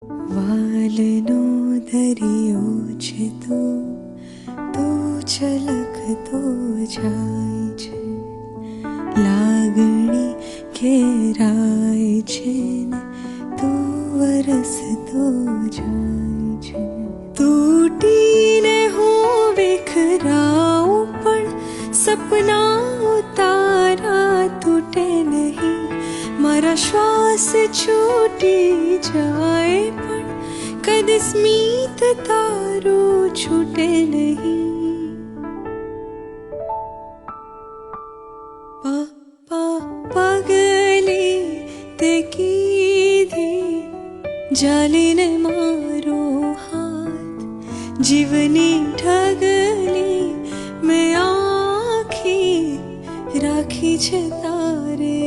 વાલનો દરિયો છે તું છલકતો જાય છે, લાગણી ઘેરાય છે ને તું વરસતો જાય છે. તૂટીને હું વિખરાઉં પણ સપનાઓ તારા તૂટે નહીં, મારા શ્વાસ છૂટી જાય પણ કદી સ્મિત તારું છૂટે નહીં. પગલે તે કીધી જાલીને મારો હાથ, જીવની ઢગલી મેં આખી રાખી છે તારે.